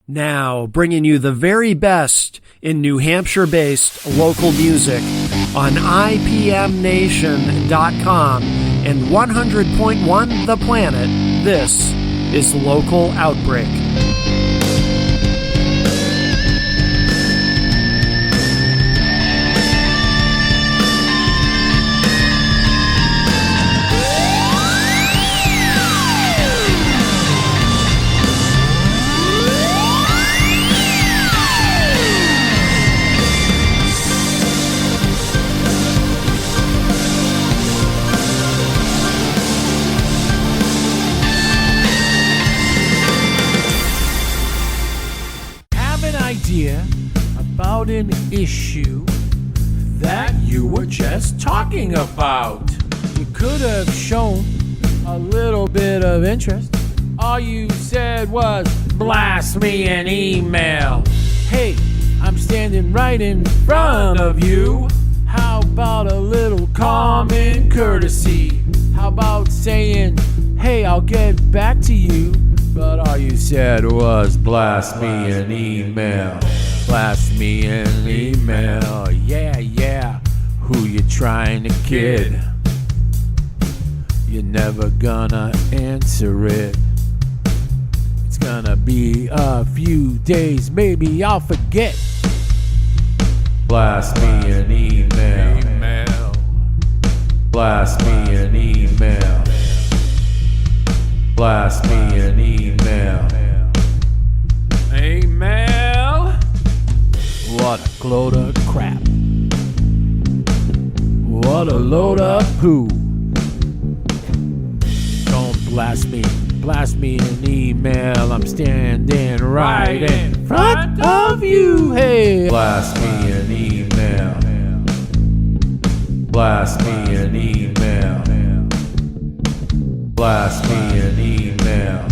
Now, bringing you the very best in New Hampshire-based local music on IPMNation.com and 100.1 The Planet, this is Local Outbreak. About an issue that you were just talking about. You could have shown a little bit of interest. All you said was, blast me an email. Hey, I'm standing right in front of you. How about a little common courtesy? How about saying, hey, I'll get back to you? But all you said was, blast me an email. Blast me an email, yeah, who you trying to kid? You're never gonna answer it. It's gonna be a few days, maybe I'll forget. Blast me an email. Blast me an email. Blast me an email. Email? What a load of crap. What a load of poo. Don't blast me an email. I'm standing right in front of you. Hey, blast me an email. Blast me an email. Blast me an email.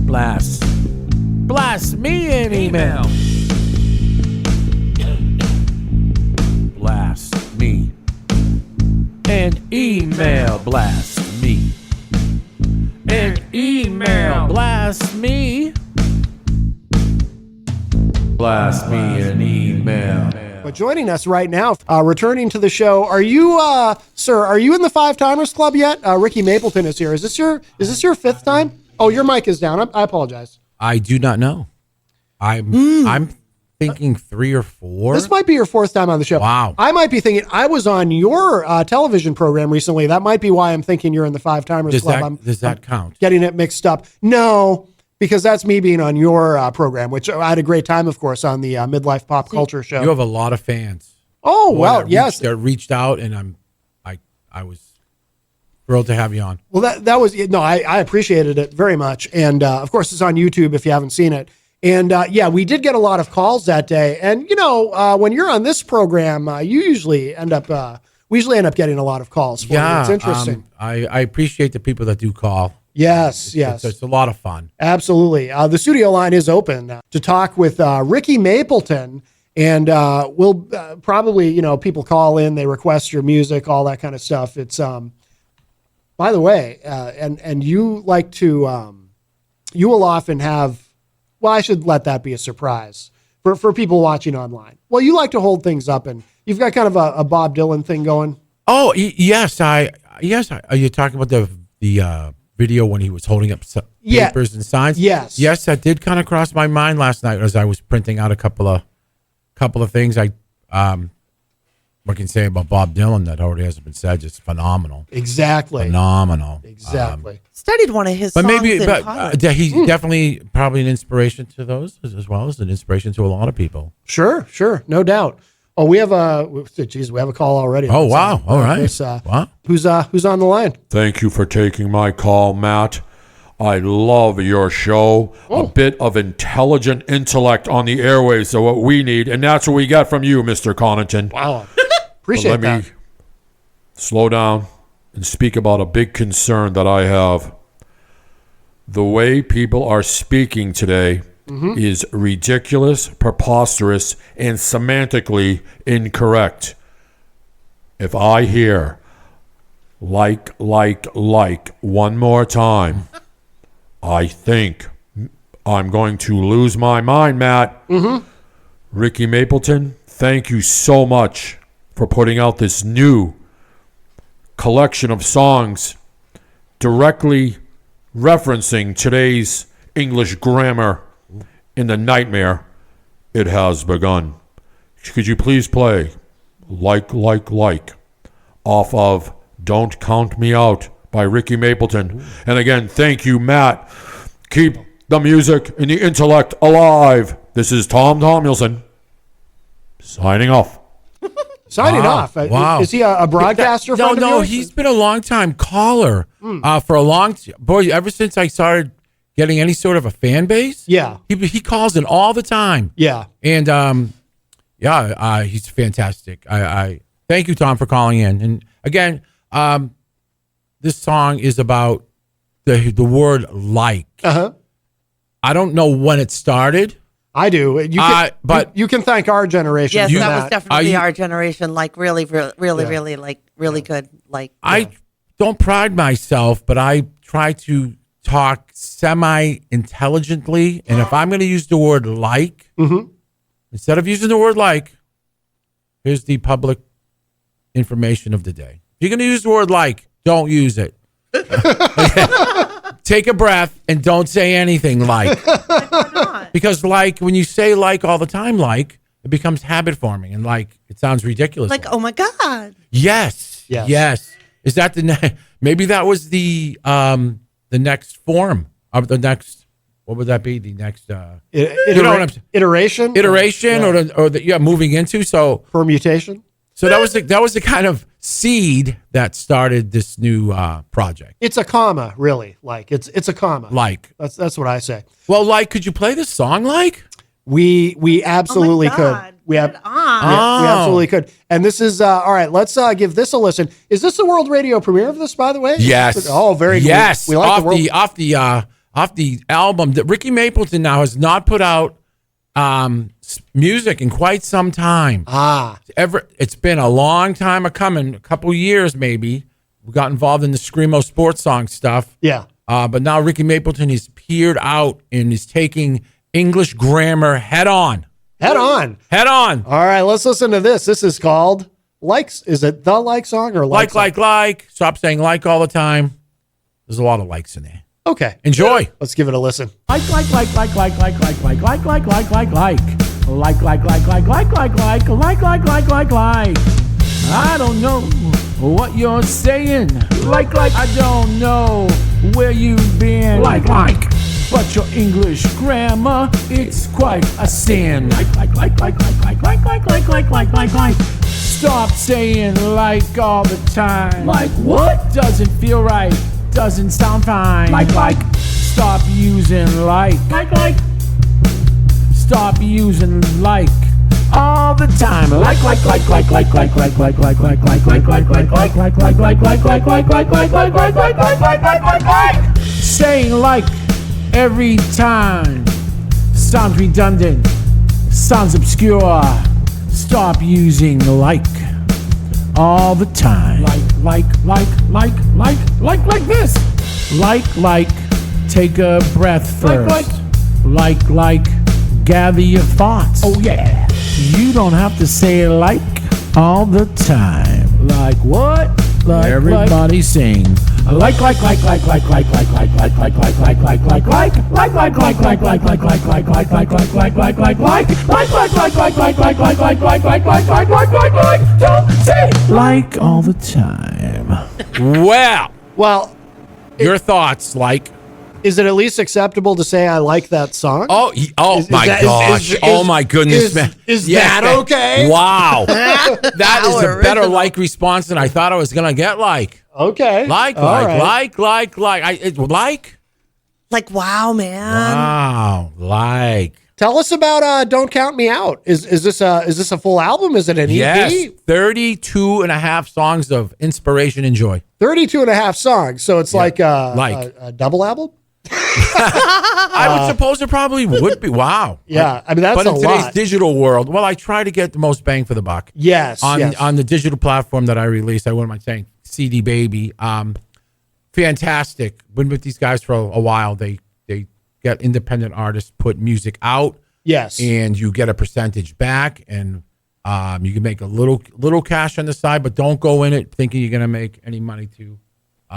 Blast me an email. Blast me an email. Blast me an email. Blast me. Blast me an email. But joining us right now, returning to the show, are you, sir, are you in the Five Timers Club yet? Ricky Mapleton is here. Is this your fifth time? Oh, your mic is down. I apologize. I do not know. I'm thinking 3 or 4. This might be your fourth time on the show. Wow. I might be thinking I was on your television program recently. That might be why I'm thinking you're in the Five Timers Club. Does that count? Getting it mixed up. No, because that's me being on your program, which I had a great time, of course, on the Midlife Pop Culture Show. You have a lot of fans. Oh, well, yes. That reached out, and I was thrilled to have you on. Well, that was, no, I appreciated it very much. And of course, it's on YouTube if you haven't seen it. And yeah, we did get a lot of calls that day. And, you know, when you're on this program, you usually end up, we usually end up getting a lot to calls for you. It's interesting. I appreciate the people that do call. Yes. It's a lot of fun. Absolutely. The studio line is open to talk with Ricky Mapleton. And we'll probably, you know, people call in, they request your music, all that kind of stuff. It's, by the way, and you like to, you will often have, well, I should let that be a surprise for people watching online. Well, you like to hold things up, and you've got kind of a Bob Dylan thing going. Oh, yes. Are you talking about the video when he was holding up papers and signs? Yes. Yes, that did kind of cross my mind last night as I was printing out a couple of things. What can you say about Bob Dylan that already hasn't been said? Just phenomenal. Exactly. Phenomenal. Exactly. Studied one of his songs in college. He's definitely probably an inspiration to those as well as an inspiration to a lot of people. Sure. No doubt. Oh, we have a call already. Oh, wow. All right. Wow. Who's on the line? Thank you for taking my call, Matt. I love your show. A bit of intelligent intellect on the airwaves are what we need, and that's what we got from you, Mr. Connaughton. Wow. Appreciate that. Let me slow down and speak about a big concern that I have. The way people are speaking today is ridiculous, preposterous, and semantically incorrect. If I hear like one more time, I think I'm going to lose my mind, Matt. Mm-hmm. Ricky Mapleton, thank you so much for putting out this new collection of songs directly referencing today's English grammar in the nightmare it has begun. Could you please play Like off of Don't Count Me Out by Ricky Mapleton? And again, thank you, Matt. Keep the music and the intellect alive. This is Tom Tomlinson signing off. Signing off. Wow. Is he a broadcaster? No, he's been a long time caller for a long boy. Ever since I started getting any sort of a fan base, Yeah. he calls in all the time. Yeah. And he's fantastic. I thank you, Tom, for calling in. And again, this song is about the word like. Uh-huh. I don't know when it started. I do. You can, but you can thank our generation. Yes, for that was definitely Are our generation. Like really good. Like I don't pride myself, but I try to talk semi-intelligently. And if I'm going to use the word like, instead of using the word like, here's the public information of the day. If you're going to use the word like, don't use it. Take a breath and don't say anything like. Because like, when you say like all the time, like, it becomes habit forming, and like, it sounds ridiculous. like oh my God. Yes. Yes. Is that maybe that was the next form of the next, what would that be? The next, you know what I'm saying? Iteration? Or moving into. So Permutation? So that was the kind of seed that started this new project. It's a comma, really. Like it's a comma. Like that's what I say. Well, like, could you play this song? Like we absolutely could. We absolutely could. And this is all right. Let's give this a listen. Is this the world radio premiere of this, by the way? Yes. Oh, very good. Yes. We like off the album that Ricky Mapleton now has not put out music in quite some time. It's been a long time coming, a couple years maybe. We got involved in the Screamo sports song stuff. Yeah. But now Ricky Mapleton has peered out and is taking English grammar head on. Head on. All right, let's listen to this. This is called Likes. Is it the like song or like? Like. Stop saying like all the time. There's a lot of likes in there. Okay. Enjoy. Let's give it a listen. Like. I don't know what you're saying. Like. I don't know where you've been. Like. But your English grammar, it's quite a sin. Like. Stop saying like all the time. Like what? Doesn't feel right. Doesn't sound fine. Like. Stop using like. Stop using like all the time. Like. Saying like every time sounds redundant, sounds obscure. Stop using like all the time. Like this. Like, take a breath first. Like, gather your thoughts. Oh yeah. You don't have to say like all the time. Like what? Like everybody sing. Like. Don't say like all the time. Well, your thoughts, like. Is it at least acceptable to say I like that song? Oh my gosh. Oh my goodness, man. Is that okay? Wow. That is a better like response than I thought I was going to get. Like. Okay. Like. Like, wow, man. Wow. Like. Tell us about Don't Count Me Out. Is this a full album? Is it an EP? Yes. 32 and a half songs of inspiration and joy. 32 and a half songs. So it's like a double album? I would suppose it probably would be. Wow. Yeah. I mean, that's but a in lot. today's digital world, well, I try to get the most bang for the buck. Yes. On the digital platform that I released, I wouldn't mind saying CD Baby. Fantastic. Been with these guys for a while. They get independent artists put music out, Yes. and you get a percentage back, and you can make a little cash on the side, but don't go in it thinking you're gonna make any money to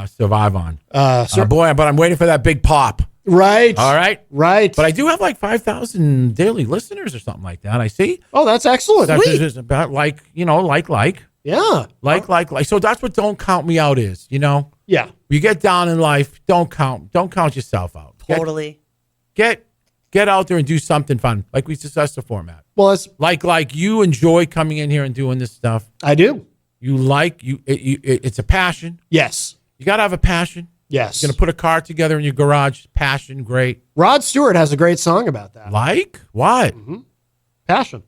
survive on. Boy, but I'm waiting for that big pop. Right. All right. Right. But I do have like 5,000 daily listeners or something like that. I see. Oh, that's excellent. That's just about like. Yeah. Like. So that's what don't count me out is, Yeah. You get down in life, don't count yourself out. Totally. Get out there and do something fun. Like we discussed the format. Well, it's, Like you enjoy coming in here and doing this stuff. I do. It's a passion. Yes. You got to have a passion. Yes. You're going to put a car together in your garage. Passion, great. Rod Stewart has a great song about that. Like what? Passion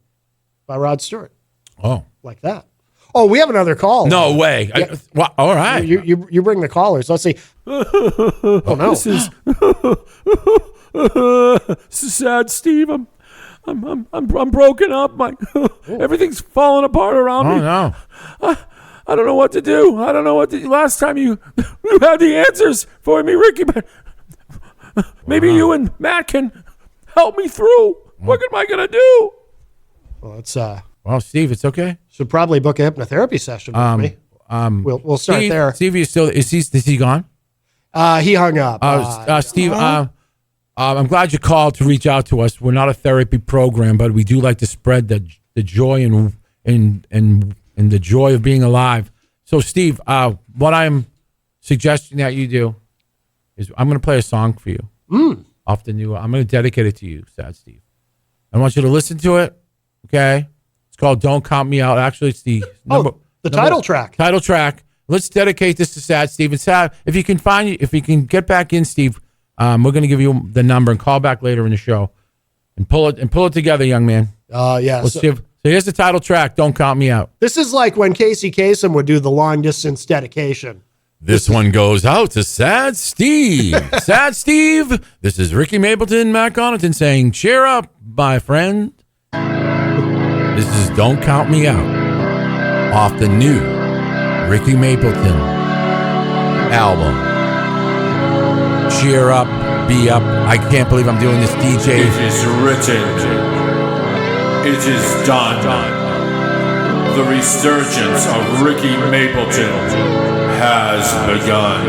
by Rod Stewart. Oh, Like that. Oh, we have another call. no way. Yeah. All right. You bring the callers. Let's see. Oh no. This is sad, Steve. I'm broken up. Everything's falling apart around Oh me. no. I don't know what to do. Last time you had the answers for me, Ricky, but maybe you and Matt can help me through. What am I gonna do? Well, it's Well, Steve, it's okay. should probably book a hypnotherapy session with me. We'll start Steve, there. Steve, is he gone? He hung up. Steve, I'm glad you called to reach out to us. We're not a therapy program, but we do like to spread the joy and the joy of being alive. So, Steve, what I'm suggesting that you do is I'm going to play a song for you off the new. I'm going to dedicate it to you, Sad Steve. I want you to listen to it. Okay, it's called "Don't Count Me Out." Actually, it's the title track. Title track. Let's dedicate this to Sad Steve. And Sad, if you can get back in, Steve, we're going to give you the number and call back later in the show and pull it together, young man. Yeah. So here's the title track. Don't count me out. This is like when Casey Kasem would do the long distance dedication. This one goes out to Sad Steve. Sad Steve. This is Ricky Mapleton, Matt Connaughton saying, cheer up, my friend. This is Don't Count Me Out off the new Ricky Mapleton album. Cheer up, be up. I can't believe I'm doing this, DJ. It is written. It is done. The resurgence of Ricky Mapleton has begun.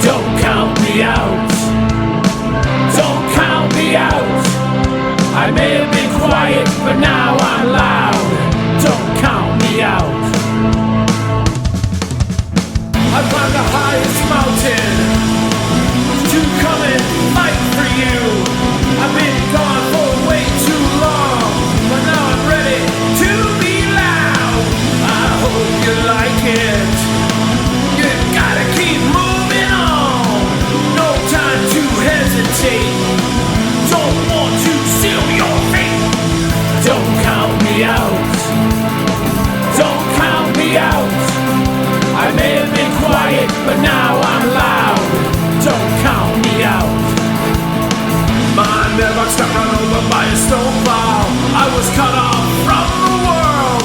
Don't count me out. Don't count me out. I may have been quiet, but now I'm loud. Don't count me out. I climbed the highest mountain to come and fight for you. I've been gone for way too long, but now I'm ready to be loud. I hope you like it. You gotta keep moving on. No time to hesitate. Don't want to seal your fate. Don't count me out. Don't count me out. I may have been quiet, but now I'm loud. Don't count me out. My mailbox got run over by a snowplow. I was cut off from the world.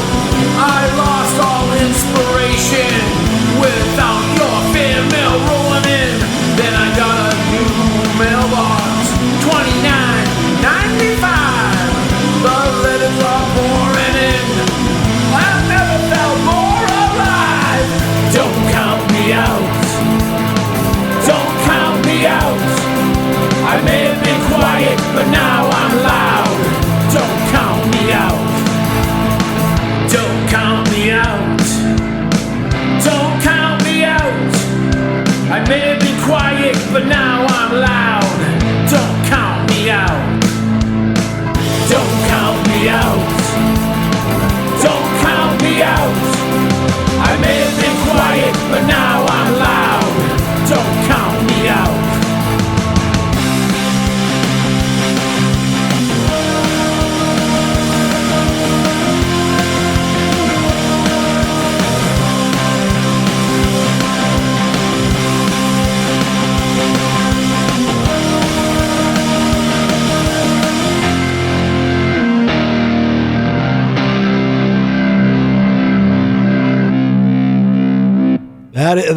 I lost all inspiration without your fan mail rolling in. Then I got a new mailbox, $29.95. The letters are pouring in. I've never felt more alive. Don't count me out. Don't count me out. I may have been quiet, but now I'm loud. Don't count me out. Don't count me out. Don't count me out. I may have been quiet, but now I'm loud. Don't count me out. Don't count me out. Don't count me out. I may have been quiet, but now I'm loud. Don't count me out.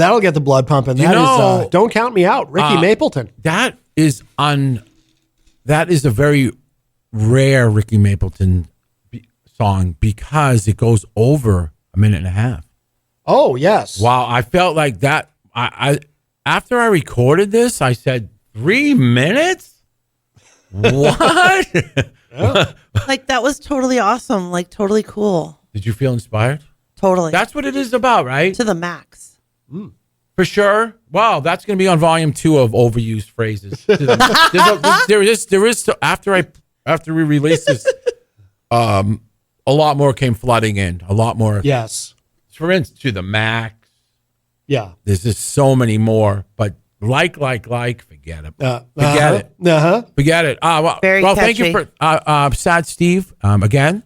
that'll get the blood pumping. You That is, know, Don't Count Me Out, Ricky Mapleton. That is a very rare Ricky Mapleton song because it goes over a minute and a half. Oh, yes. Wow, I felt like that. I after I recorded this, I said 3 minutes. What? Like, that was totally awesome. Like, totally cool. Did you feel inspired? Totally. That's what it is about, right? to the max. For sure. Wow, that's going to be on volume 2 of overused phrases. There is after we released this, a lot more came flooding in. A lot more. Yes. For instance, to the max. Yeah. There's just so many more. But forget it. Forget it. Uh-huh. Forget it. Very thank you catchy. for Sad Steve. Again,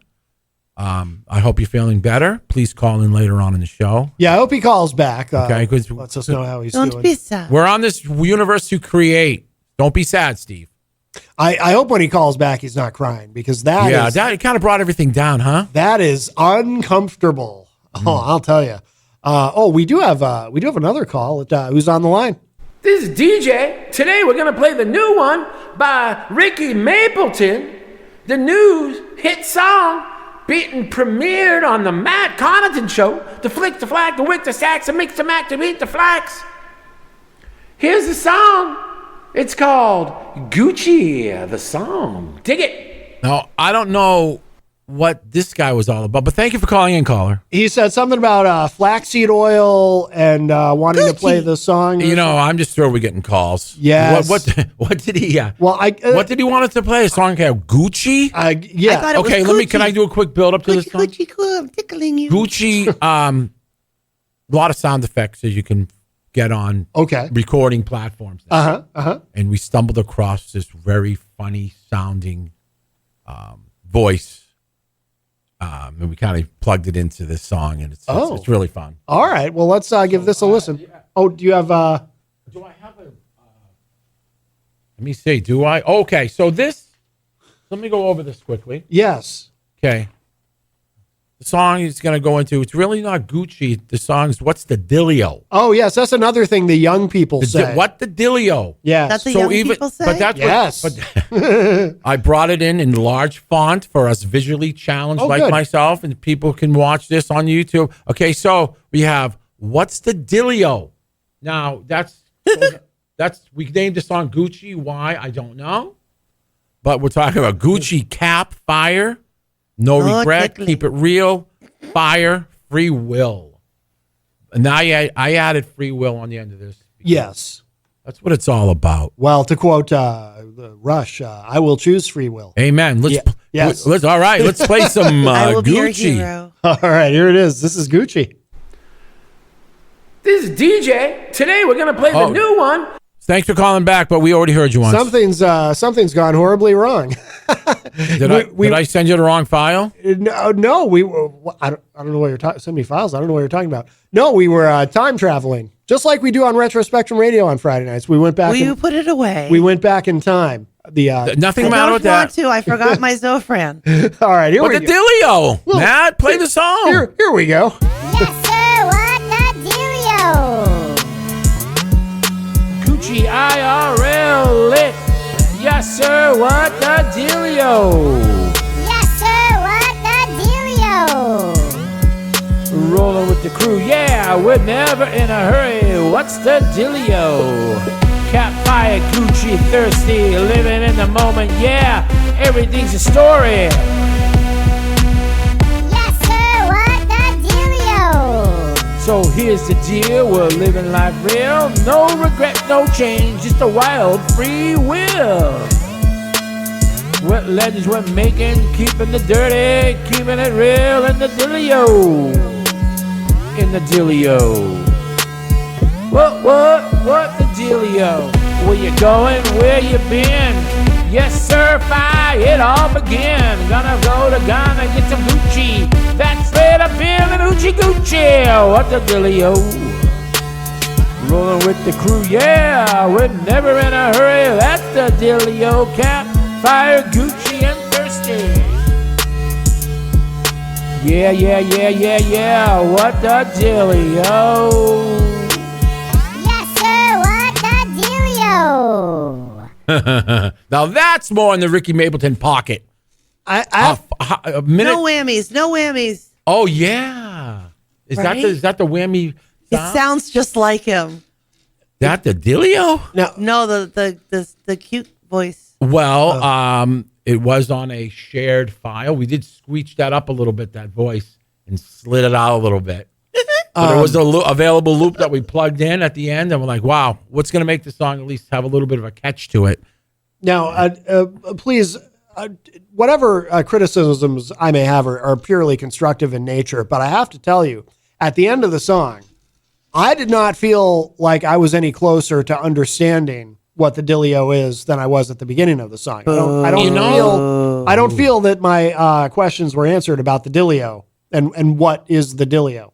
I hope you're feeling better. Please call in later on in the show. Yeah, I hope he calls back. Okay, because lets us know how he's Don't doing. be sad. we're on this universe to create. Don't be sad, Steve. I hope when he calls back, he's not crying because That kind of brought everything down, huh? that is uncomfortable. Oh, I'll tell you. We do have another call. Who's on the line? This is DJ. Today we're going to play the new one by Ricky Mapleton. The new hit song beaten premiered on the Matt Connaughton Show. The flick, the flag, the wick, the sax, the mix, the mac, the beat, the flax. Here's the song. It's called Gucci, the song. Dig it. Now, I don't know what this guy was all about, but thank you for calling in, caller. He said something about flaxseed oil and wanting to play the song. You know, I'm just thrilled we're getting calls. Yes. What did he? Well, What did he want us to play? A song called Gucci? Yeah. I thought it Okay, was can I do a quick build up to this song? Gucci, cool. I'm tickling you. Gucci, a lot of sound effects that you can get on Okay. recording platforms. And we stumbled across this very funny sounding voice. And we kind of plugged it into this song, and it's really fun. All right. Well, let's give this a listen. Yeah. Oh, do you have? Do I have a? Let me see. Do I? Okay. So this. Let me go over this quickly. Yes. Okay. The song is going to go into. It's really not Gucci. The song's "What's the Dealio?" Oh, yes. That's another thing the young people say. What the Dealio? Yes. That's the young people say? But that's Yes. but I brought it in large font for us visually challenged like good. myself, and people can watch this on YouTube. Okay, so we have "What's the Dealio?" Now that's we named the song Gucci. Why I don't know, but we're talking about Gucci cap fire, no regret, tickly. keep it real, fire, free will. And now I added free will on the end of this. Yes. That's what it's all about. Well, to quote Rush, I will choose free will. Amen. Yes. All right. Let's play some I will be your Gucci. hero. All right. Here it is. This is Gucci. This is DJ. Today we're going to play the new one. Thanks for calling back, but we already heard you once. Something's gone horribly wrong. Did I send you the wrong file? No, we were. I don't know what you're talking. So many files. I don't know what you're talking about. No, we were time traveling, just like we do on Retro Spectrum Radio on Friday nights. We went back. Will you put it away? We went back in time. Nothing I matter don't with that. want to. I forgot my Zofran. All right, here What we the go. dealio? Matt, play the song. Here we go. Yes, sir. What the dealio? Gucci IRL lit. Yes, sir. What the dealio? Yes, sir. What the dealio? Rolling with the crew. Yeah, we're never in a hurry. What's the dealio? Cap fire, Gucci, thirsty, living in the moment. Yeah, everything's a story. Yes, sir. What the dealio? So here's the deal, we're living life real. No regret, no change, just a wild free will. What legends we're making, keeping the dirty, keeping it real in the dealio. In the dealio. What the dealio? Where you going, where you been? Yes, sir, fire, it all begin. Gonna go to Ghana, get some Gucci. That's straight up in the Gucci Gucci. What the dealio? Rolling with the crew, yeah, we're never in a hurry. That's the dealio. Cap, fire, Gucci, and thirsty. Yeah. What the dealio? Dilio. Now that's more in the Ricky Mapleton pocket. I A minute. No whammies. No whammies. Oh yeah. Is that the whammy? It sound? sounds just like him. That the Dilio? No, the cute voice. Well, it was on a shared file. We did squeech that up a little bit, that voice, and slid it out a little bit. But there was a available loop that we plugged in at the end, and we're like, wow, what's going to make the song at least have a little bit of a catch to it? Now, please, whatever criticisms I may have are purely constructive in nature, but I have to tell you, at the end of the song, I did not feel like I was any closer to understanding what the Dilio is than I was at the beginning of the song. I don't feel that my questions were answered about the Dilio and what is the Dilio.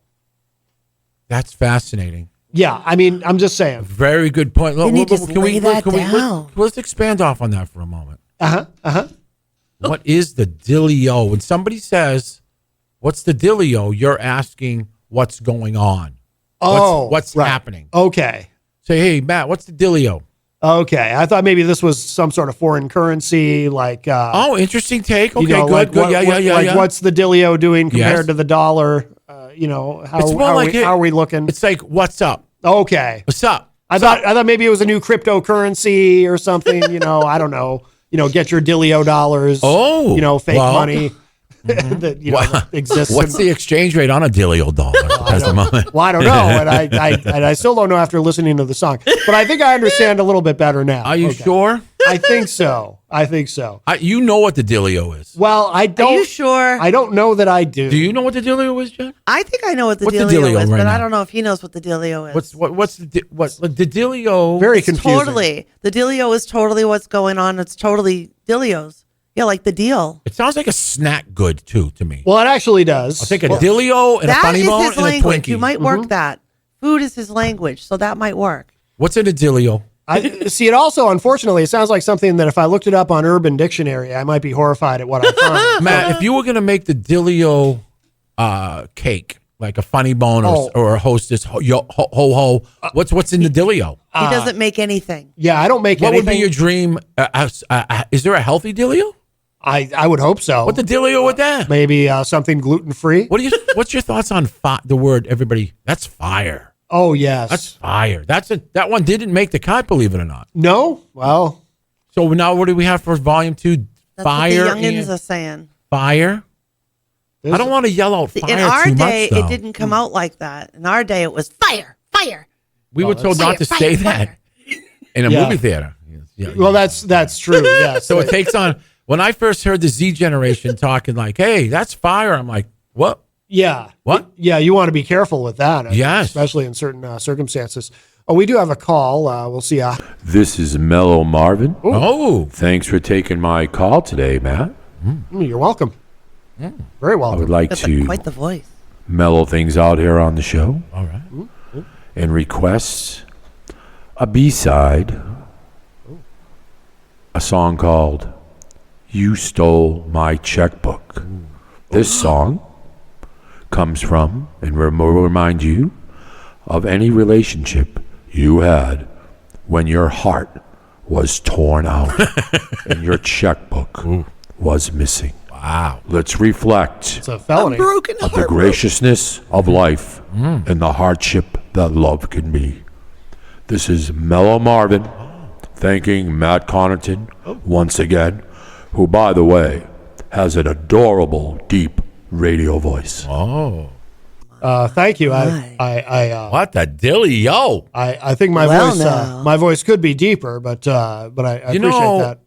That's fascinating. Yeah, I mean, I'm just saying. Very good point. Can you just lay that down? Let's expand off on that for a moment. Uh-huh. What is the Dilio? When somebody says, what's the Dilio, you're asking what's going on. What's right. happening? Okay. Say, hey, Matt, what's the Dilio? Okay. I thought maybe this was some sort of foreign currency, like... Oh, interesting take. Okay, good. good. Like, what's the Dilio doing compared to the dollar? How are we looking? It's like, what's up? Okay. What's up? I thought maybe it was a new cryptocurrency or something. I don't know. Get your Dilio dollars. Oh, fake money that exists. What's the exchange rate on a Dilio dollar at the moment? Well, I don't know, and I still don't know after listening to the song. But I think I understand a little bit better now. Are you sure? I think so. You know what the Dilio is. Well, I don't. Are you sure? I don't know that I do. Do you know what the Dealio is, Jen? I think I know what the What's the Dealio Dealio is, right but now? I don't know if he knows what the Dealio is. What's the Dealio? Very confusing. Totally. The Dealio is totally what's going on. It's totally Dealios. Yeah, like the deal. It sounds like a snack good too to me. Well, it actually does. I'll take a Dealio and a That funny is bone his and a language. Twinkie. You might work that. Food is his language, so that might work. What's in a Dealio? I see. It also, unfortunately, it sounds like something that if I looked it up on Urban Dictionary, I might be horrified at what I find. Matt, if you were going to make the Dealio cake, like a funny bone or a hostess, what's in the Dealio? He doesn't make anything. Yeah, I don't make What anything. would be your dream? Is there a healthy Dealio? I would hope so. What the Dealio with that? Maybe something gluten free. What's your thoughts on the word? Everybody, that's fire. Oh yes, That's fire. That one didn't make the cut, believe it or not. no. Well, So now what do we have for volume 2? That's Fire. what the youngins and are saying. fire. I don't want to yell out fire In our too day, much, though. it didn't come out like that. In our day, it was fire, fire. We were told not to Fire, say fire, that in a Yeah. movie theater. Yeah. well, that's true. Yes. So it takes on. When I first heard the Z generation talking like, "Hey, that's fire," I'm like, "What? Yeah. What? Yeah, you want to be careful with that. Yes. Especially in certain circumstances. Oh, we do have a call. We'll see. This is Mellow Marvin. Oh, Thanks for taking my call today, Matt. You're welcome. Very I welcome. would like That's to quite the voice. mellow things out here on the show all right. and request a B-side, a song called You Stole My Checkbook. This song comes from and will remind you of any relationship you had when your heart was torn out and your checkbook was missing. Wow. Let's reflect It's a felony. Broken of the heart. graciousness of life and the hardship that love can be. This is Mellow Marvin thanking Matt Connarton once again, who, by the way, has an adorable, deep radio voice. Oh, Thank you. My. what the Dealio? I think my Well, voice now. my voice could be deeper, but I appreciate know, that.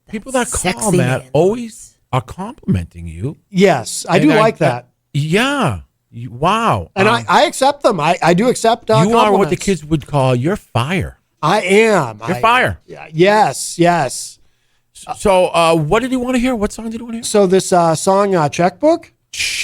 People that call Sexy Matt man. always are complimenting you. Yes, I And do like that. Yeah. Wow. And I accept them. I do accept you are what the compliments. kids would call you're fire. I am. You're fire. Yes, yes. So, what did you want to hear? What song did you want to hear? So this song Checkbook,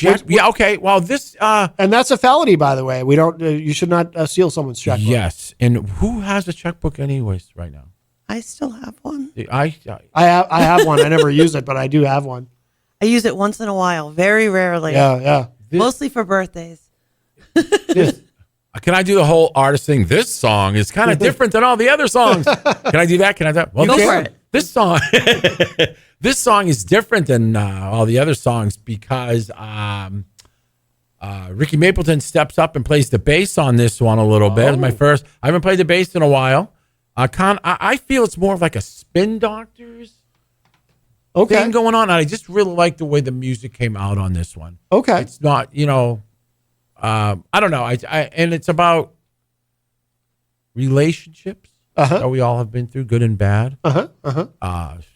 Yeah. Okay. Well, this. and that's a felony, by the way. We don't. You should not steal someone's checkbook. Yes. And who has a checkbook, anyways, right now? I still have one. I I have one. I never use it, but I do have one. I use it once in a while, very rarely. Yeah, yeah. Mostly for birthdays. Can I do the whole artist thing? This song is kind of different than all the other songs. Can I do that? Can I do that? Well, Go for it. This song, this song is different than all the other songs because Ricky Mapleton steps up and plays the bass on this one a little bit. It's my first. I haven't played the bass in a while. I feel it's more of like a Spin Doctors thing going on. And I just really like the way the music came out on this one. Okay. It's not, I don't know. And it's about relationships that we all have been through, good and bad.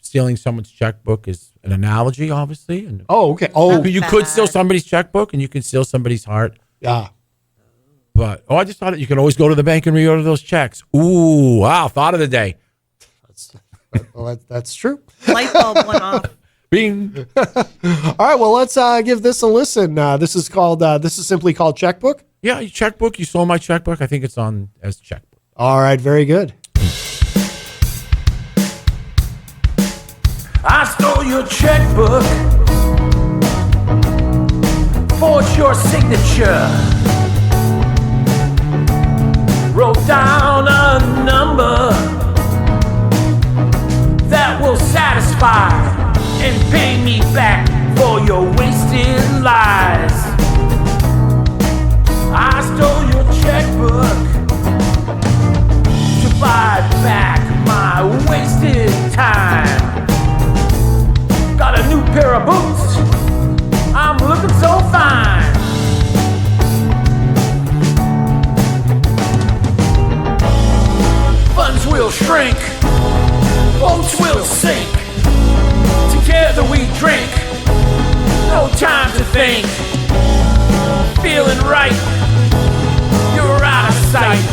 Stealing someone's checkbook is an analogy, obviously. And Okay. you could steal somebody's checkbook and you can steal somebody's heart. Yeah. But I just thought you can always go to the bank and reorder those checks. Ooh, wow! Thought of the day. That's true. Light bulb went off. Bing. All right. Well, let's give this a listen. This is simply called Checkbook. Yeah, your checkbook. You stole my checkbook. I think it's on as checkbook. All right. Very good. I stole your checkbook, forged your signature, wrote down a number that will satisfy and pay me back for your wasted lies. I stole your checkbook to buy back my wasted time. Got a new pair of boots, I'm looking so fine. Funds will shrink, boats will sink. Together we drink, no time to think. Feeling right, you're out of sight.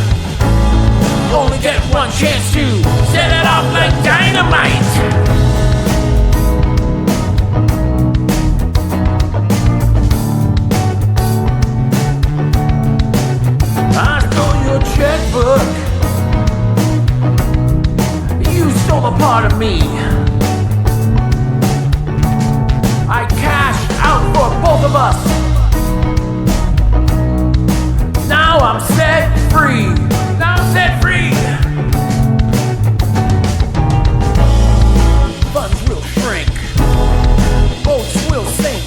Only get one chance to set it off like dynamite. I stole your checkbook. You stole a part of me. I cashed out for both of us. Now I'm set free. Now I'm set free. Funds will shrink. Boats will sink.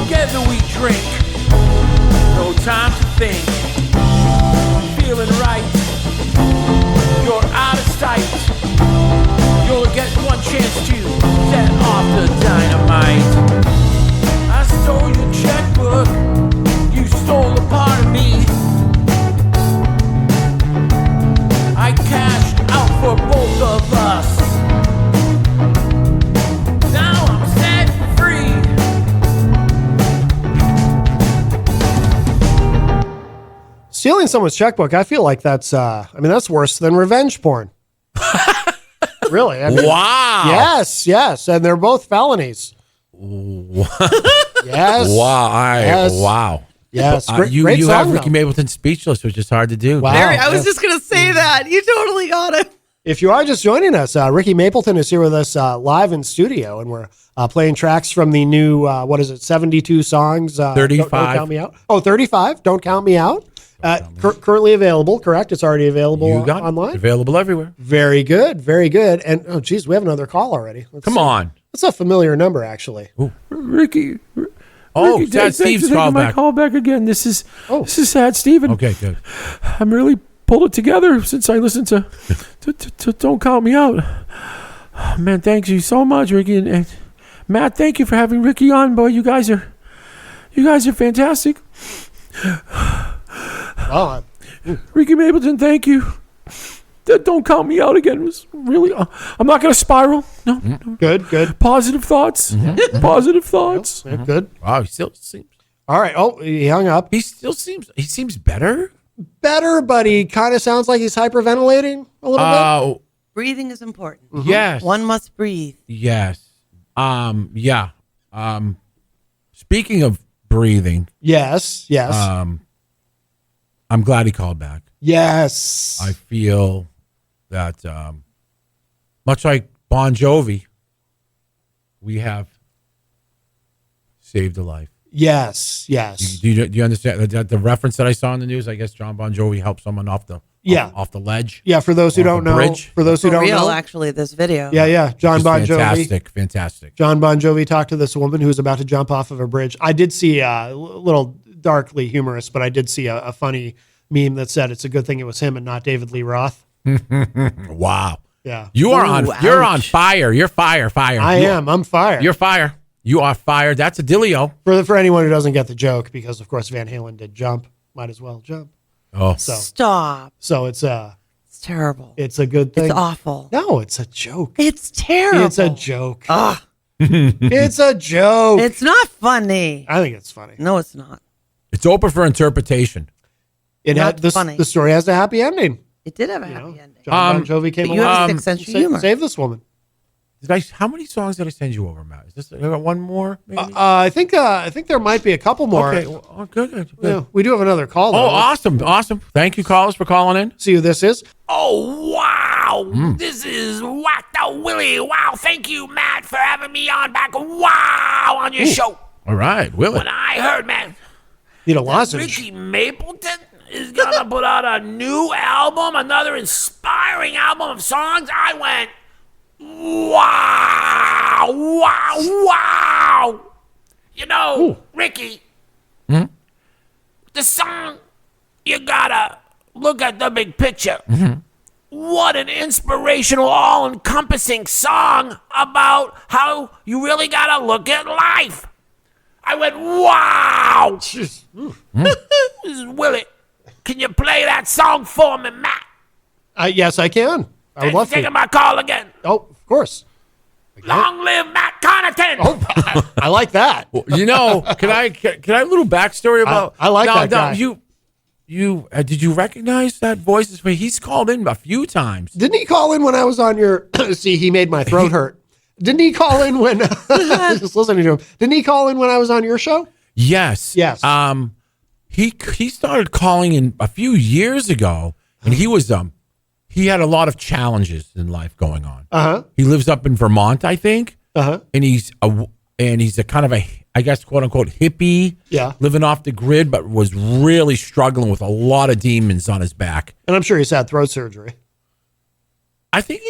Together we drink. No time to think. Feeling right. You're out of sight. You'll get one chance to set off the dynamite. I stole your checkbook. You stole a part of me. I cashed out for both of us. Now I'm set free. Stealing someone's checkbook, I feel like that's worse than revenge porn. Really? I mean, Wow. Yes, and they're both felonies. Yes. Wow. Yes. Wow. Yes. Great, You great have song, Ricky though. Mapleton speechless, which is hard to do. Wow. I was yes. just going to say that. You totally got it. If you are just joining us, Ricky Mapleton is here with us live in studio, and we're playing tracks from the new, 72 songs? 35. Don't Count Me Out. Oh, 35. Don't Count Me Out. Currently available, correct? It's already available You got it. online? Available everywhere. Very good, very good. And, oh, geez, we have another call already. Come on. That's a familiar number, actually. Ricky. Oh, Ricky, Sad Steve's call back. Call back again. This is Sad Steven. Okay, good. I'm really pulled it together since I listened to Don't Count Me Out. Man, thanks you so much, Ricky, and Matt. Thank you for having Ricky on, boy. You guys are fantastic. Oh, Ricky Mapleton, thank you. Don't Count Me Out again. It was really. I'm not going to spiral. No, good. Positive thoughts. Positive thoughts. Yeah, good. Wow, he still seems. All right. Oh, he hung up. He seems better. Better, but he kind of sounds like he's hyperventilating a little bit. Breathing is important. Yes. One must breathe. Yes. Yeah. Speaking of breathing, Yes. I'm glad he called back. Yes. I feel that much like Bon Jovi, we have saved a life. Yes, yes. Do you understand the reference that I saw in the news? I guess John Bon Jovi helped someone off the off the ledge. Yeah, for those who Off don't the know, bridge. for those who For don't real, know, actually, this video. yeah. John Just Bon Jovi. fantastic. John Bon Jovi talked to this woman who was about to jump off of a bridge. I did see a little darkly humorous, but I did see a funny meme that said it's a good thing it was him and not David Lee Roth. Wow. Yeah, You are Ooh, you're on ouch. fire. You're fire. I am. I'm fired. You're fire. You are fired. That's a dealio. For anyone who doesn't get the joke, because of course Van Halen did jump. Might as well jump. Oh. Stop. So it's It's terrible. a good thing. It's awful. No, it's a joke. It's terrible. It's a joke. Ugh. It's a joke. It's not funny. I think it's funny. No, it's not. It's open for interpretation. It Not had this. funny. The story has a happy ending. It did have a You know, happy ending. John Bon Jovi came But you have along. a sixth sense of and humor. Save this woman. How many songs did I send you over, Matt? Is this I got one more? Maybe? I think there might be a couple more. Okay. Well, oh, good. Yeah, we do have another call. Oh, Though. awesome. Thank you, callers, for calling in. See who this is. Oh, wow. This is Whack the Willie. Wow. Thank you, Matt, for having me on back. Wow, on your show. All right, Willie. When I heard, man, Need a lozenge. Ricky Mapleton is going to put out a new album, another inspiring album of songs, I went, wow. You know, Ricky, the song, you gotta look at the big picture. What an inspirational, all-encompassing song about how you really gotta look at life. I went, wow. This is Willie. Can you play that song for me, Matt? Yes, I can. I would Thanks love for taking to. my call again. Oh, of course. Long live Matt Connaughton. Oh, I like that. You know, can I have a little backstory about? I like that guy. You did you recognize that voice? He's called in a few times. Didn't he call in when I was on your? See, he made my throat hurt. Didn't he call in when? Just listening to him. Didn't he call in when I was on your show? Yes. Yes. He started calling in a few years ago, and he had a lot of challenges in life going on. He lives up in Vermont, I think. And he's a kind of a, I guess, quote unquote hippie. Yeah. Living off the grid, but was really struggling with a lot of demons on his back. And I'm sure he's had throat surgery. I think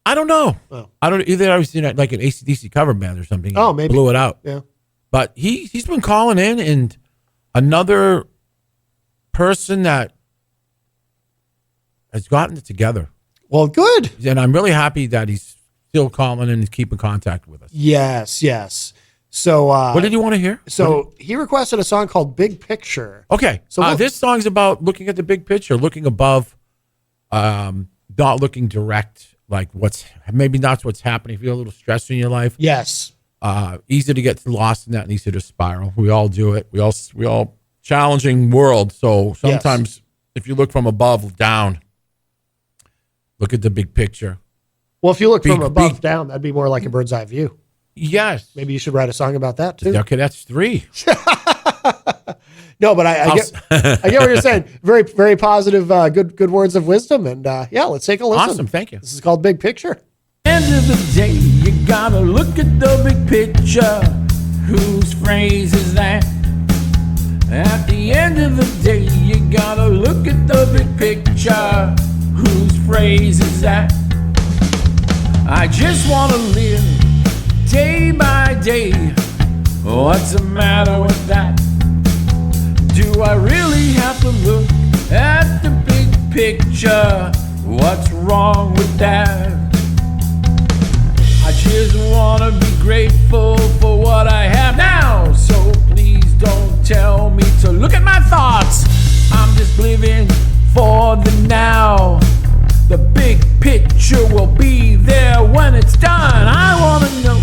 I don't know. Oh. I don't either. I was in like an AC/DC cover band or something. Oh, maybe. Blew it out. Yeah. But he's been calling in, and another person that has gotten it together. Well, good. And I'm really happy that he's still calling in and keeping contact with us. Yes. So, What did you want to hear? So he requested a song called "Big Picture." Okay. So This song's about looking at the big picture, looking above, not looking direct, like maybe not what's happening. If you feel a little stress in your life, Yes. easy to get lost in that and easy to spiral. We all do it. We all challenging world. So sometimes if you look from above down, look at the big picture. Well, if you look from Big- above big- down, that'd be more like a bird's eye view. Yes. Maybe you should write a song about that too. Okay, that's 3. No, but I get I get what you're saying. Very, very positive, good words of wisdom. And let's take a listen. Awesome. Thank you. This is called "Big Picture." End of the day, you gotta look at the big picture. Whose phrase is that? At the end of the day, you gotta look at the big picture. Whose phrase is that? I just wanna live day by day. What's the matter with that? Do I really have to look at the big picture? What's wrong with that? I just wanna be grateful for what I have now. So please don't tell me to look at my thoughts. I'm just living for the now. The big picture will be there when it's done. I wanna know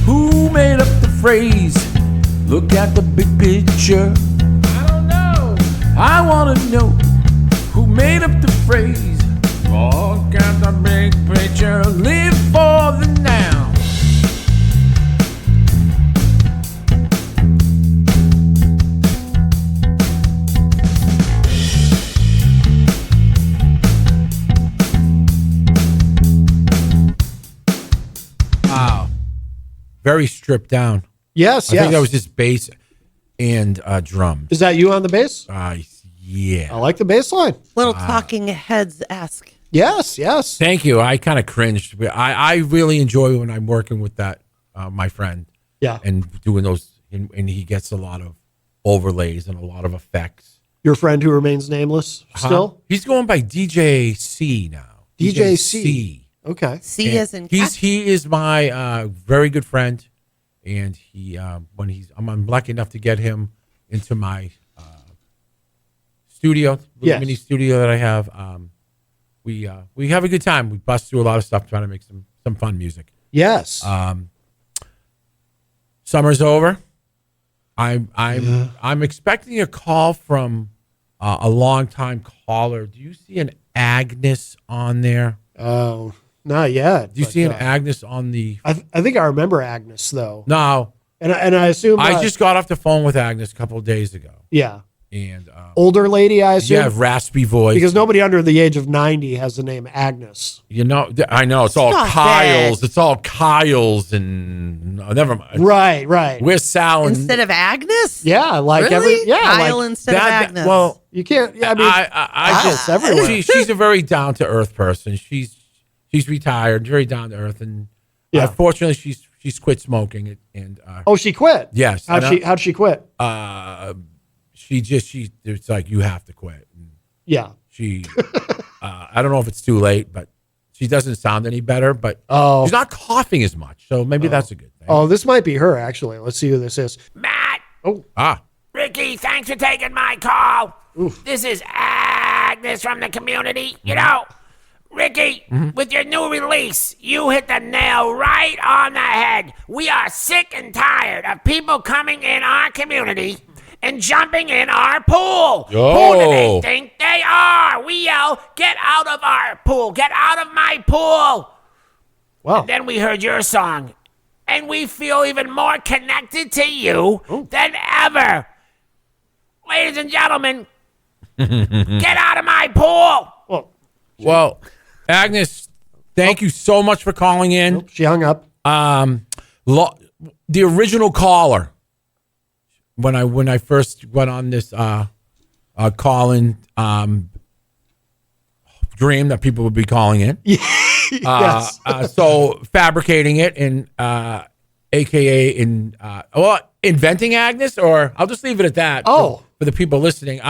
who made up the phrase, look at the big picture. I don't know. I wanna know who made up the phrase, look at the big picture, live for the now. Wow. Very stripped down. Yes. I think that was just basic. and drums. Is that you on the bass? Yeah. I like the bass line. Little Talking Heads-esque. Yes. Thank you. I kind of cringed. I really enjoy when I'm working with that my friend. Yeah. And doing those, and he gets a lot of overlays and a lot of effects. Your friend who remains nameless still? He's going by DJ C now. DJ C. Okay. C as in he is my very good friend, and I'm lucky enough to get him into my studio, little mini studio that I have. We have a good time. We bust through a lot of stuff trying to make some fun music. Yes. Summer's over. I'm expecting a call from a longtime caller. Do you see an Agnes on there? Oh, not yet. Do you see an Agnes on the? I think I remember Agnes though. No, and I assume I just got off the phone with Agnes a couple of days ago. Yeah. And older lady, I assume. Yeah, raspy voice. Because nobody under the age of 90 has the name Agnes. You know, I know it's all Kyles. It's all Kyles, and never mind. Right. We're Sal instead of Agnes. Yeah, like really? Kyle like instead of Agnes. Well, you can't. Yeah, I mean, I just everywhere. She's a very down to earth person. She's retired, very down to earth, and fortunately, she's quit smoking. And she quit. Yes. How'd she quit? It's like, you have to quit. Yeah. She, I don't know if it's too late, but she doesn't sound any better, but she's not coughing as much. So maybe that's a good thing. Oh, this might be her, actually. Let's see who this is. Matt. Oh. Ricky, thanks for taking my call. Oof. This is Agnes from the community. You know, Ricky, with your new release, you hit the nail right on the head. We are sick and tired of people coming in our community and jumping in our pool. Who do they think they are? We yell, get out of our pool. Get out of my pool. Wow. And then we heard your song, and we feel even more connected to you than ever. Ladies and gentlemen, get out of my pool. Well, Agnes, thank you so much for calling in. She hung up. The original caller, when I first went on this call-in dream that people would be calling in. Yes. So fabricating it and AKA inventing Agnes, or I'll just leave it at that. For the people listening.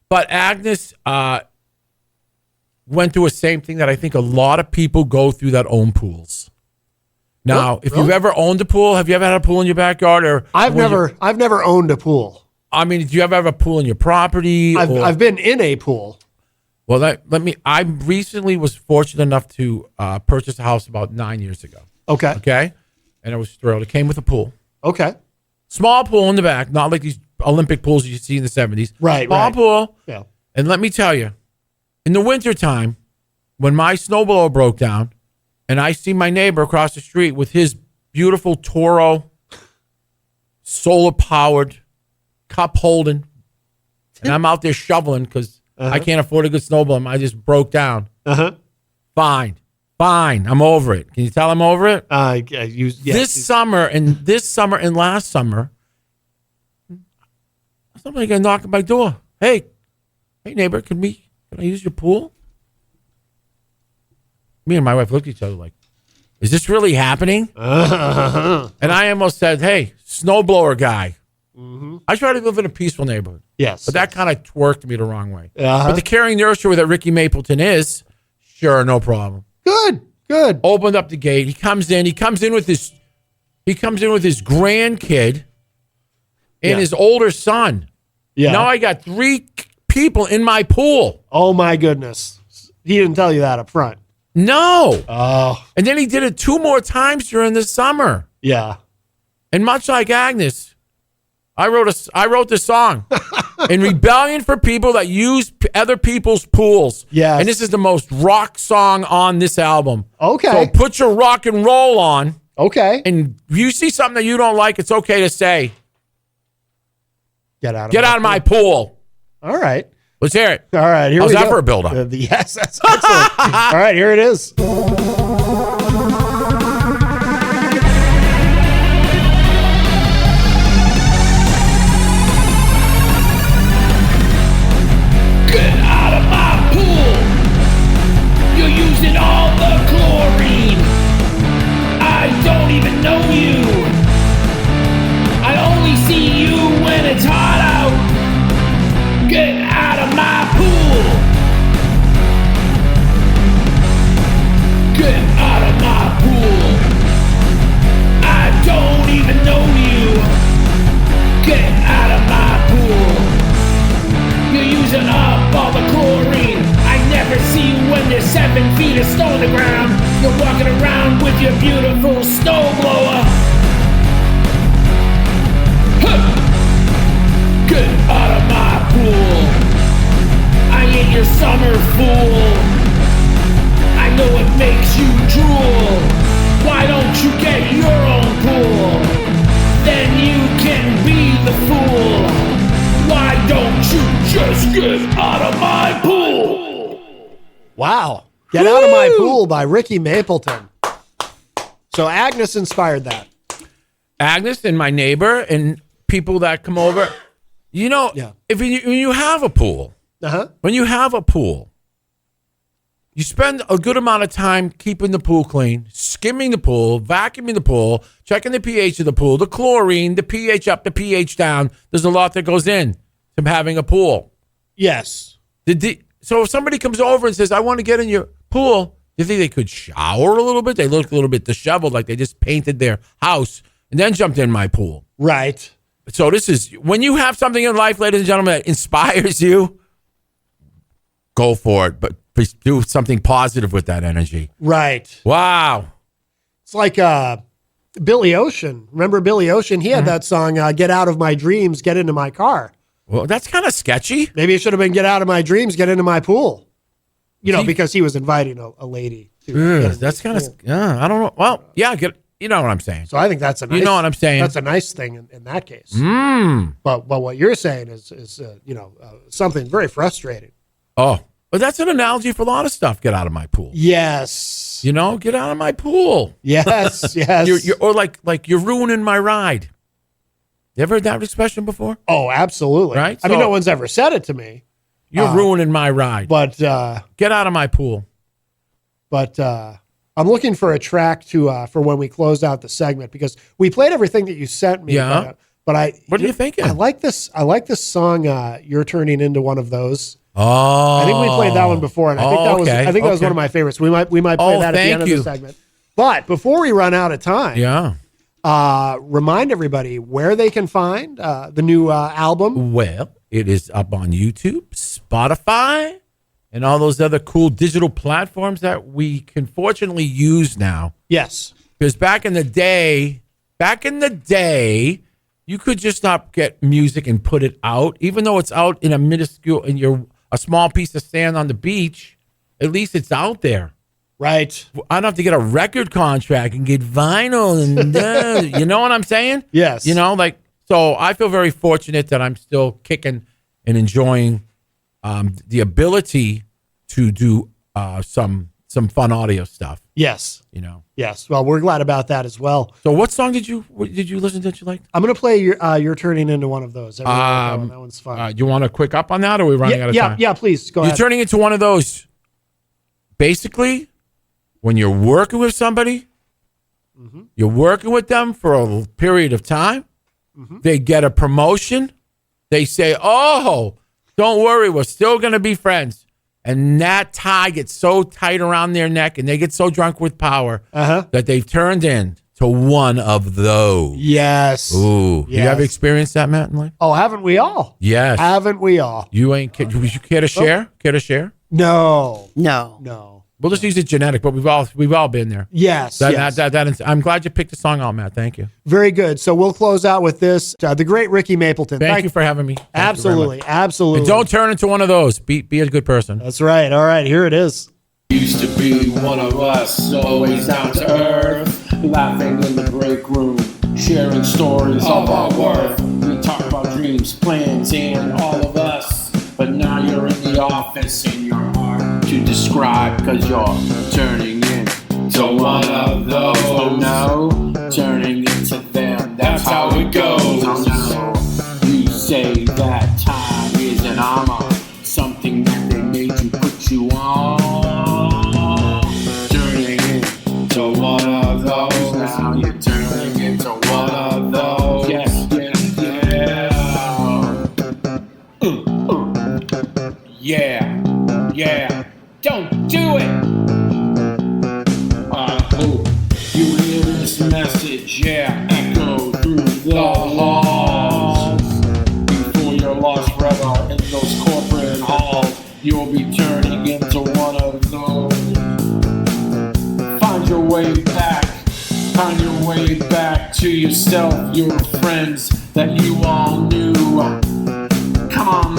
But Agnes went through the same thing that I think a lot of people go through that own pools. Now, if you've ever owned a pool, have you ever had a pool in your backyard? Or I've never owned a pool. I mean, do you ever have a pool in your property? I've been in a pool. Well, I recently was fortunate enough to purchase a house about 9 years ago. Okay. And I was thrilled. It came with a pool. Okay. Small pool in the back, not like these Olympic pools you see in the 70s. Right. Small pool. Yeah. And let me tell you, in the wintertime, when my snowblower broke down, and I see my neighbor across the street with his beautiful Toro solar-powered cup holding, and I'm out there shoveling because I can't afford a good snowblower. I just broke down. Fine. I'm over it. Can you tell I'm over it? This summer and last summer, somebody got knocked on my door. Hey neighbor, can I use your pool? Me and my wife looked at each other like, is this really happening? And I almost said, hey, snowblower guy. I try to live in a peaceful neighborhood. Yes. But that kind of twerked me the wrong way. But the caring nursery that Ricky Mapleton is, sure, no problem. Good. Opened up the gate. He comes in with his grandkid and his older son. Yeah. Now I got 3 people in my pool. Oh my goodness. He didn't tell you that up front. No. Oh. And then he did it 2 more times during the summer. Yeah. And much like Agnes, I wrote this song in rebellion for people that use other people's pools. Yes. And this is the most rock song on this album. Okay. So put your rock and roll on. Okay. And if you see something that you don't like, it's okay to say, Get out of my pool. All right. Let's hear it. All right. Here How's we that go. for a build-up? Yes, that's excellent. All right, here it is. Get out of my pool. I don't even know you. Get out of my pool. You're using up all the chlorine. I never see you when there's 7 feet of snow on the ground. You're walking around with your beautiful snowblower. Huh. Get out of my pool. I ain't your summer fool. I know it makes you drool. Why don't you get your own pool? Then you can be the fool. Why don't you just get out of my pool? Wow. Get Out of My Pool by Ricky Mapleton. So Agnes inspired that. Agnes and my neighbor and people that come over. You know, Yeah. when you have a pool, Uh-huh. when you have a pool, you spend a good amount of time keeping the pool clean, skimming the pool, vacuuming the pool, checking the pH of the pool, the chlorine, the pH up, the pH down. There's a lot that goes in to having a pool. Yes. So if somebody comes over and says, I want to get in your pool, do you think they could shower a little bit? They look a little bit disheveled, like they just painted their house and then jumped in my pool. Right. So this is, when you have something in life, ladies and gentlemen, that inspires you, go for it, but do something positive with that energy. Right. Wow. It's like Billy Ocean. Remember Billy Ocean? He had that song, Get Out of My Dreams, Get Into My Car. Well, that's kind of sketchy. Maybe it should have been Get Out of My Dreams, Get Into My Pool. You know, because he was inviting a lady to get into That's his kind of, pool. yeah, I don't know. Well, yeah, you know what I'm saying. So I think that's a nice, You know what I'm saying. That's a nice thing in that case. But what you're saying is something very frustrating. Oh, but that's an analogy for a lot of stuff. Get out of my pool. Yes. You know, get out of my pool. Yes. Yes. Or like you're ruining my ride. You ever heard that expression before? Oh, absolutely. Right? I mean, So- no one's ever said it to me, You're ruining my ride. but Get out of my pool. I'm looking for a track to for when we close out the segment because we played everything that you sent me. Yeah. But What are you thinking? I like this. I like this song. You're turning into one of those. Oh, I think we played that one before, and I think that was. okay, I think that was okay. one of my favorites. We might play Oh, that at the thank end of you. the segment. But before we run out of time, Yeah. remind everybody where they can find the new album. Well, it is up on YouTube, Spotify, and all those other cool digital platforms that we can fortunately use now. Yes. Because back in the day, you could just not get music and put it out, even though it's out in a small piece of sand on the beach. At least it's out there. Right. I don't have to get a record contract and get vinyl and you know what I'm saying? Yes. You know, like, so I feel very fortunate that I'm still kicking and enjoying the ability to do some fun audio stuff, Yes. you know. Yes. Well, we're glad about that as well. So what song did you listen to that you liked? I'm going to play You're turning into one of those. I really like that one. That one's fun. You want a quick up on that, or are we running out of time? Yeah, please go You're ahead. turning into one of those. Basically, when you're working with somebody, you're working with them for a period of time. They get a promotion. They say, "Oh, don't worry, we're still going to be friends." And that tie gets so tight around their neck, and they get so drunk with power that they've turned into one of those. Yes. Ooh, you Yes. ever experienced that, Matt, in life? Oh, haven't we all? Yes. Haven't we all? You ain't. Would you care to share? Care to share? No. No. No. We'll just use it genetic, but we've all been there. Yes. yes. I'm glad you picked the song out, Matt. Thank you. Very good. So we'll close out with this. The great Ricky Mapleton. Thank you for having me. Thank you very Absolutely. much. Absolutely. And don't turn into one of those. Be a good person. That's right. All right. Here it is. Used to be one of us, always down to earth, laughing in the break room, sharing stories of our worth. We talk about dreams, plans, and all of us. But now you're in the office and you're hard to describe, cause you're turning into one of those. Oh no, turning into them, that's how it goes. Oh no, you say that time is an armor, something that they made you put you on. Turning into one of those. Now you're turning into one of those. Yes, yes, yeah. Yeah, yeah. Don't do it. yeah, echo through the halls. Before you're lost forever in those corporate halls, you'll be turning into one of those. Find your way back to yourself, your friends that you all knew. Come on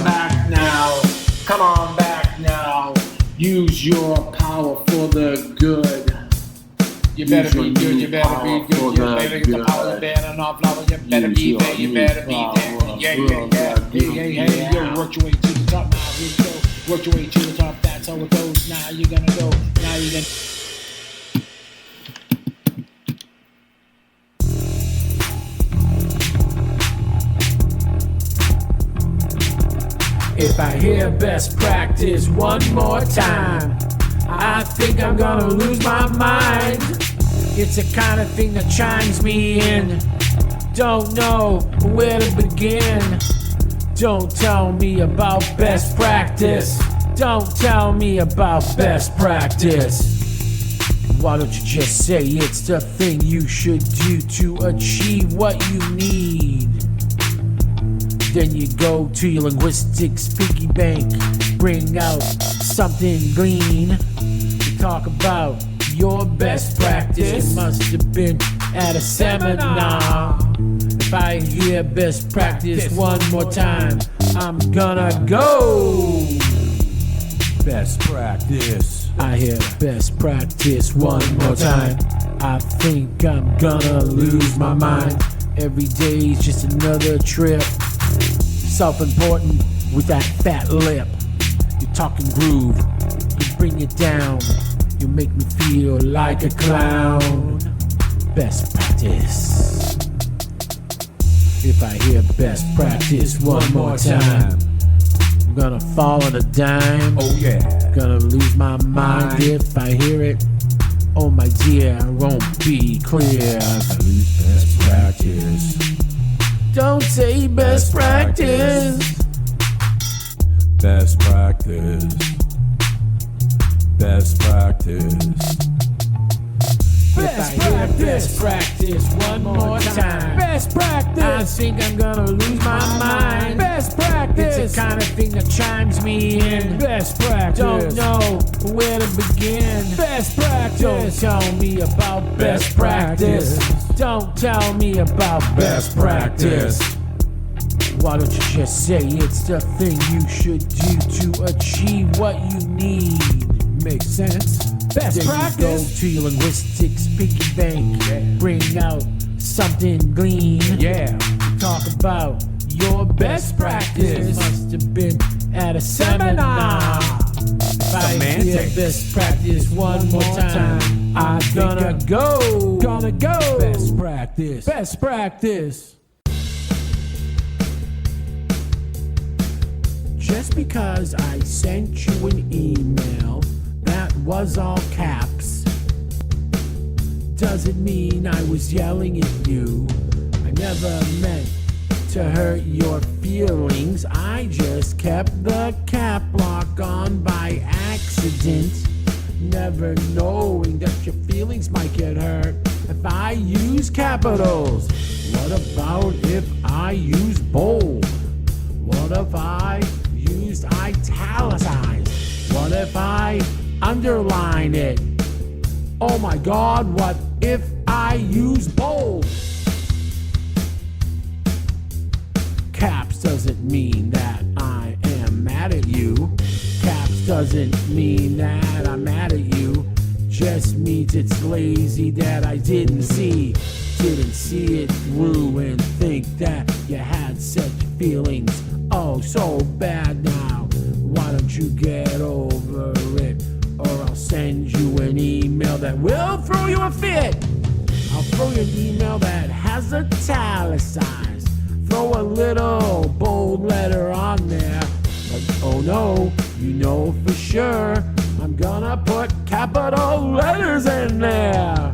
back now, use your power for the good. You better be good, you better be good, you better get the power better and off flower, you better be there, you better be there. Yeah, yo, work your way to the top now, here you go. Work your way to the top, that's how it goes. Now you're gonna go, now you're gonna. If I hear best practice one more time, I think I'm gonna lose my mind. It's the kind of thing that chimes me in. Don't know where to begin. Don't tell me about best practice. Don't tell me about best practice. Why don't you just say it's the thing you should do to achieve what you need? Then you go to your linguistics piggy bank, bring out something green to talk about your best practice. It must have been at a seminar. If I hear best practice one more time, I'm gonna go. Best practice. I hear best practice one more time. I think I'm gonna lose my mind. Every day's just another trip. Self-important with that fat lip. You talking groove, you bring it down. You make me feel like a clown. Best practice. If I hear best practice one more time, I'm gonna fall on a dime. Oh yeah. Gonna lose my mind if I hear it. Oh my dear, I won't be clear. I lose best practice. Don't say best practice. Best practice. Best practice. If I hear best practice one more time, best practice, I think I'm gonna lose my mind. Best practice, it's the kind of thing that chimes me in. Best practice, don't know where to begin. Best practice, don't tell me about best practice. Don't tell me about best practice. Why don't you just say it's the thing you should do to achieve what you need? Makes sense. Best practice. Go to your linguistics piggy bank, bring out something green. Yeah, talk about your best practice. Must have been at a seminar. If I hear best practice one more time, I'm gonna go. Best practice. Best practice. Just because I sent you an email that was all caps doesn't mean I was yelling at you. I never meant to hurt your feelings. I just kept the cap lock on by accident, never knowing that your feelings might get hurt if I use capitals. What about if I use bold? What if I used italicized? What if I underline it? Oh my God, what if I use bold? Caps doesn't mean that I am mad at you. Caps doesn't mean that I'm mad at you. Just means it's lazy that I didn't see it through and think that you had such feelings. Oh, so bad now. Why don't you get over it? Or I'll send you an email that will throw you a fit. I'll throw you an email that has italicized. Throw a little bold letter on there. But oh no, you know for sure I'm gonna put capital letters in there.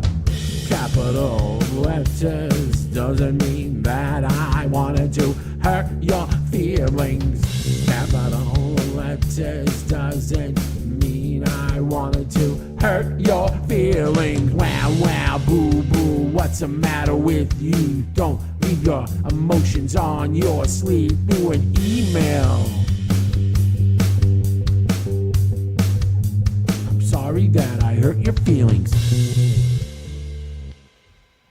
Capital letters doesn't mean that I wanted to hurt your feelings. Capital letters doesn't mean I wanted to hurt your feelings. Wow, wow, boo, boo, what's the matter with you? Don't leave your emotions on your sleeve through an email. I'm sorry that I hurt your feelings.